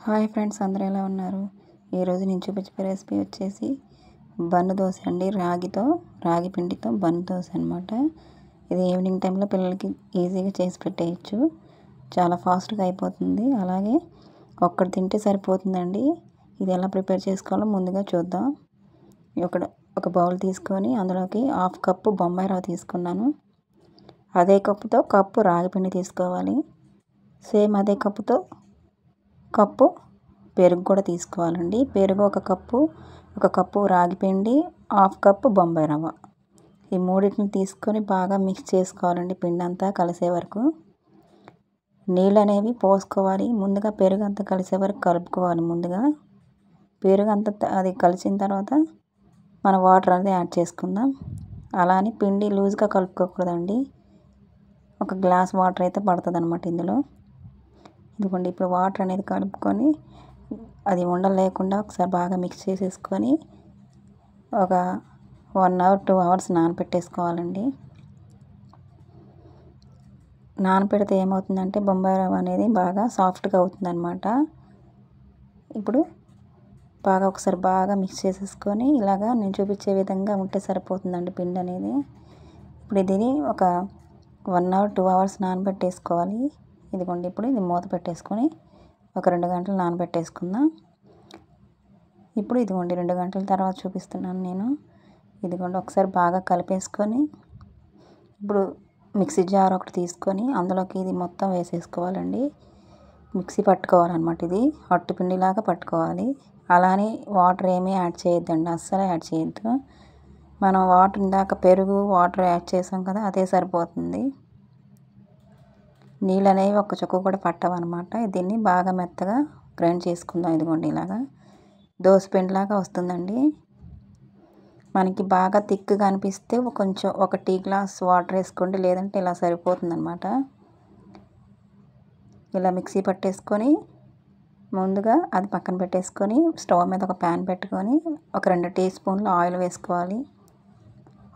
Hi friends, అందరూ ఎలా ఉన్నారు? ఈరోజు నేను చూపించే రెసిపీ వచ్చేసి బన్ను దోశ అండి. రాగి పిండితో బన్ను దోశ అనమాట. ఇది ఈవినింగ్ టైంలో పిల్లలకి ఈజీగా చేసి పెట్టేయచ్చు. చాలా ఫాస్ట్గా అయిపోతుంది. అలాగే ఒక్కటి తింటే సరిపోతుందండి. ఇది ఎలా ప్రిపేర్ చేసుకోవాలో ముందుగా చూద్దాం. ఒక బౌల్ తీసుకొని అందులోకి 1/2 కప్పు బొంబాయి రవ్వ తీసుకున్నాను. అదే కప్పుతో కప్పు రాగి పిండి తీసుకోవాలి. సేమ్ అదే కప్పుతో కప్పు పెరుగు కూడా తీసుకోవాలండి. పెరుగు 1 కప్పు, 1 కప్పు రాగి పిండి, 1/2 కప్పు బొంబాయి రవ్వ. ఈ మూడింటిని తీసుకొని బాగా మిక్స్ చేసుకోవాలండి. పిండి అంతా కలిసే వరకు నీళ్ళు అనేవి పోసుకోవాలి. ముందుగా పెరుగు అంతా కలిసే వరకు కలుపుకోవాలి. ముందుగా పెరుగు అంతా అది కలిసిన తర్వాత మనం వాటర్ అనేది యాడ్ చేసుకుందాం. అలా అని పిండి లూజ్గా కలుపుకోకూడదండి. 1 గ్లాస్ వాటర్ అయితే పడుతుంది అన్నమాట ఇందులో. ఇదిగోండి, ఇప్పుడు వాటర్ అనేది కలుపుకొని అది ఉండలు లేకుండా ఒకసారి బాగా మిక్స్ చేసేసుకొని ఒక 1 అవర్ 2 అవర్స్ నానబెట్టేసుకోవాలండి. నానబెడితే ఏమవుతుందంటే బొంబాయి రవ్వ అనేది బాగా సాఫ్ట్గా అవుతుందన్నమాట. ఇప్పుడు ఒకసారి బాగా మిక్స్ చేసేసుకొని ఇలాగా నేను చూపించే విధంగా ఉంటే సరిపోతుందండి పిండి అనేది. ఇప్పుడు దీన్ని ఒక 1 అవర్ 2 అవర్స్ నానబెట్టేసుకోవాలి. ఇదిగోండి, ఇప్పుడు ఇది మూత పెట్టేసుకొని ఒక 2 గంటలు నానబెట్టేసుకుందాం. ఇప్పుడు ఇదిగోండి 2 గంటల తర్వాత చూపిస్తున్నాను నేను. ఇదిగోండి, ఒకసారి బాగా కలిపేసుకొని ఇప్పుడు మిక్సీ జార్ ఒకటి తీసుకొని అందులోకి ఇది మొత్తం వేసేసుకోవాలండి. మిక్సీ పట్టుకోవాలన్నమాట. ఇది అట్టు పిండిలాగా పట్టుకోవాలి. అలానే వాటర్ ఏమీ యాడ్ చేయొద్దండి, అస్సలు యాడ్ చేయొద్దు. మనం వాటర్ ఇందాక పెరుగు వాటర్ యాడ్ చేసాం కదా, అదే సరిపోతుంది. నీళ్ళు అనేవి ఒక్క చుక్క కూడా పట్టవన్నమాట. దీన్ని బాగా మెత్తగా గ్రైండ్ చేసుకుందాం. ఇదిగోండి, ఇలాగా దోశ పిండిలాగా వస్తుందండి. మనకి బాగా థిక్గా అనిపిస్తే కొంచెం 1 టీ గ్లాస్ వాటర్ వేసుకోండి, లేదంటే ఇలా సరిపోతుందన్నమాట. ఇలా మిక్సీ పట్టేసుకొని ముందుగా అది పక్కన పెట్టేసుకొని స్టవ్ మీద ఒక ప్యాన్ పెట్టుకొని ఒక 2 టీ స్పూన్లు ఆయిల్ వేసుకోవాలి.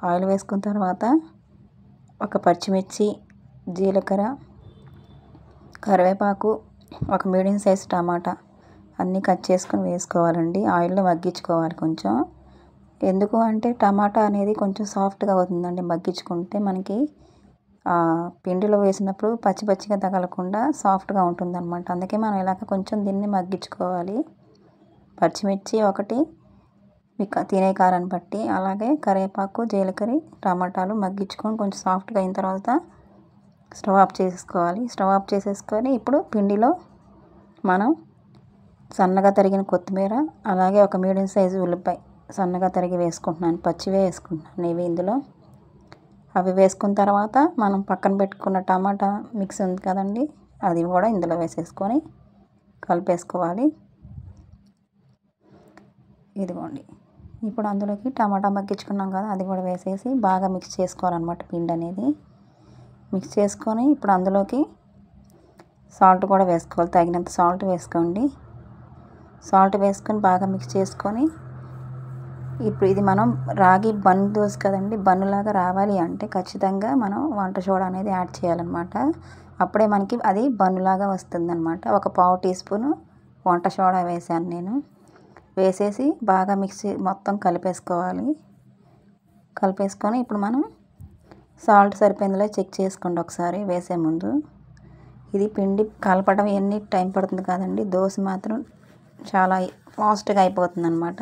ఆయిల్ వేసుకున్న తర్వాత ఒక పచ్చిమిర్చి, జీలకర్ర, కరివేపాకు, ఒక మీడియం సైజ్ టమాటా అన్నీ కట్ చేసుకొని వేసుకోవాలండి. ఆయిల్లో మగ్గించుకోవాలి కొంచెం. ఎందుకు అంటే టమాటా అనేది కొంచెం సాఫ్ట్గా అవుతుందండి మగ్గించుకుంటే. మనకి పిండిలో వేసినప్పుడు పచ్చిగా తగలకుండా సాఫ్ట్గా ఉంటుందన్నమాట. అందుకే మనం ఇలాగ కొంచెం దీన్ని మగ్గించుకోవాలి. పచ్చిమిర్చి ఒకటి మీకు తినే కారాన్ని బట్టి, అలాగే కరివేపాకు, జీలకర్ర, టమాటాలు మగ్గించుకొని కొంచెం సాఫ్ట్గా అయిన తర్వాత స్టవ్ ఆఫ్ చేసేసుకోవాలి. స్టవ్ ఆఫ్ చేసేసుకొని ఇప్పుడు పిండిలో మనం సన్నగా తరిగిన కొత్తిమీర, అలాగే ఒక మీడియం సైజు ఉల్లిపాయ సన్నగా తరిగి వేసుకుంటున్నాను. పచ్చివే వేసుకుంటున్నాను ఇవి ఇందులో. అవి వేసుకున్న తర్వాత మనం పక్కన పెట్టుకున్న టమాటా మిక్స్ ఉంది కదండి, అది కూడా ఇందులో వేసేసుకొని కలిపేసుకోవాలి. ఇదిగోండి, ఇప్పుడు అందులోకి టమాటా మగ్గించుకున్నాం కదా, అది కూడా వేసేసి బాగా మిక్స్ చేసుకోవాలన్నమాట పిండి అనేది. మిక్స్ చేసుకొని ఇప్పుడు అందులోకి సాల్ట్ కూడా వేసుకోవాలి. తగినంత సాల్ట్ వేసుకోండి. సాల్ట్ వేసుకొని బాగా మిక్స్ చేసుకొని ఇప్పుడు ఇది మనం రాగి బన్ను దోశ కదండి, బన్నులాగా రావాలి అంటే ఖచ్చితంగా మనం వంట సోడా అనేది యాడ్ చేయాలన్నమాట. అప్పుడే మనకి అది బన్నులాగా వస్తుందన్నమాట. ఒక 1/2 టీ స్పూను వంట సోడా వేసాను నేను. వేసేసి బాగా మిక్సీ మొత్తం కలిపేసుకోవాలి. కలిపేసుకొని ఇప్పుడు మనం సాల్ట్ సరిపోయిందిలే చెక్ చేసుకోండి ఒకసారి వేసే ముందు. ఇది పిండి కలపడం ఎన్ని టైం పడుతుంది కదండి, దోశ మాత్రం చాలా ఫాస్ట్గా అయిపోతుంది అనమాట.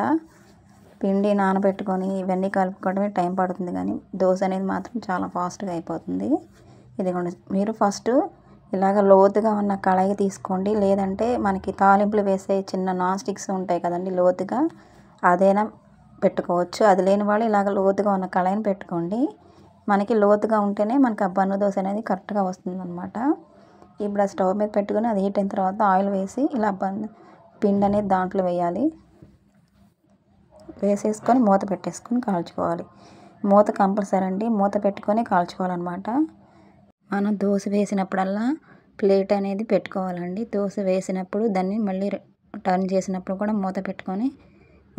పిండి నానబెట్టుకొని ఇవన్నీ కలుపుకోవడమే టైం పడుతుంది, కానీ దోశ అనేది మాత్రం చాలా ఫాస్ట్గా అయిపోతుంది. ఇదిగోండి, మీరు ఫస్ట్ ఇలాగ లోతుగా ఉన్న కళాయి తీసుకోండి, లేదంటే మనకి తాలింపులు వేసే చిన్న నాన్ స్టిక్స్ ఉంటాయి కదండి లోతుగా, అదైనా పెట్టుకోవచ్చు. అది లేని వాళ్ళు ఇలాగ లోతుగా ఉన్న కళాయిని పెట్టుకోండి. మనకి లోతుగా ఉంటేనే మనకి ఆ బన్ను దోశ అనేది కరెక్ట్గా వస్తుందన్నమాట. ఇప్పుడు ఆ స్టవ్ మీద పెట్టుకొని అది హీట్ అయిన తర్వాత ఆయిల్ వేసి ఇలా పిండి అనేది దాంట్లో వేయాలి. వేసేసుకొని మూత పెట్టేసుకొని కాల్చుకోవాలి. మూత కంపల్సరీ అండి, మూత పెట్టుకొని కాల్చుకోవాలన్నమాట. మనం దోశ వేసినప్పుడల్లా ప్లేట్ అనేది పెట్టుకోవాలండి. దోశ వేసినప్పుడు దాన్ని మళ్ళీ టర్న్ చేసినప్పుడు కూడా మూత పెట్టుకొని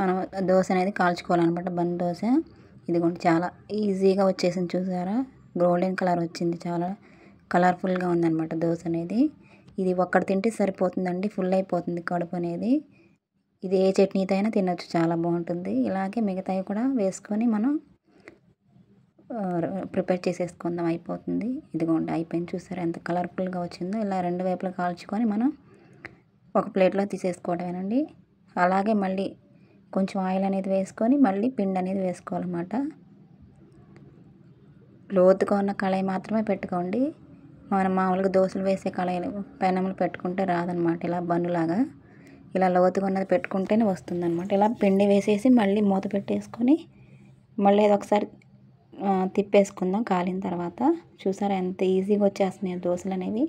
మనం దోశ అనేది కాల్చుకోవాలన్నమాట, బన్ను దోశ. ఇదిగోండి, చాలా ఈజీగా వచ్చేసింది చూసారా, గోల్డెన్ కలర్ వచ్చింది, చాలా కలర్ఫుల్గా ఉందన్నమాట దోశ అనేది. ఇది ఒక్కటి తింటే సరిపోతుందండి, ఫుల్ అయిపోతుంది కడుపు అనేది. ఇది ఏ చట్నీతో అయినా తినొచ్చు, చాలా బాగుంటుంది. ఇలాగే మిగతావి కూడా వేసుకొని మనం ప్రిపేర్ చేసేసుకుందాం, అయిపోతుంది. ఇదిగోండి అయిపోయింది, చూసారా ఎంత కలర్ఫుల్గా వచ్చిందో. ఇలా రెండు వైపులా కాల్చుకొని మనం ఒక ప్లేట్లో తీసేసుకోవడమేనండి. అలాగే మళ్ళీ కొంచెం ఆయిల్ అనేది వేసుకొని మళ్ళీ పిండి అనేది వేసుకోవాలన్నమాట. లోతుగా ఉన్న కళాయి మాత్రమే పెట్టుకోండి. మనం మామూలుగా దోశలు వేసే కళాయిలు పెనములు పెట్టుకుంటే రాదనమాట. ఇలా బన్నులాగా ఇలా లోతుగా ఉన్నది పెట్టుకుంటేనే వస్తుందన్నమాట. ఇలా పిండి వేసేసి మళ్ళీ మూత పెట్టేసుకొని మళ్ళీ అది ఒకసారి తిప్పేసుకుందాం కాలిన తర్వాత. చూసారా ఎంత ఈజీగా వచ్చేస్తున్నాయి దోశలు అనేవి.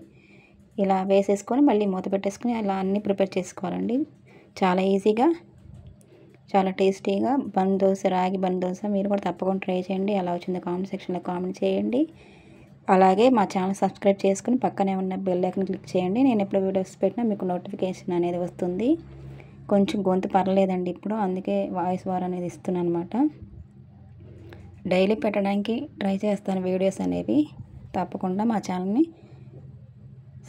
ఇలా వేసేసుకొని మళ్ళీ మూత పెట్టేసుకొని ఇలా అన్నీ ప్రిపేర్ చేసుకోవాలండి. చాలా ఈజీగా, చాలా టేస్టీగా బన్ దోశ, రాగి బన్ దోశ మీరు కూడా తప్పకుండా ట్రై చేయండి. ఎలా వచ్చిందో కామెంట్ సెక్షన్లో కామెంట్ చేయండి. అలాగే మా ఛానల్ సబ్స్క్రైబ్ చేసుకుని పక్కనే ఉన్న బెల్ ఐకాన్ క్లిక్ చేయండి. నేను ఎప్పుడు వీడియోస్ పెట్టినా మీకు నోటిఫికేషన్ అనేది వస్తుంది. కొంచెం గొంతు పర్లేదండి ఇప్పుడు, అందుకే వాయిస్ ఓవర్ అనేది ఇస్తున్నాను అనమాట. డైలీ పెట్టడానికి ట్రై చేస్తాను వీడియోస్ అనేవి. తప్పకుండా మా ఛానల్ని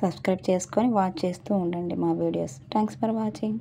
సబ్స్క్రైబ్ చేసుకొని వాచ్ చేస్తూ ఉండండి మా వీడియోస్. Thanks for watching.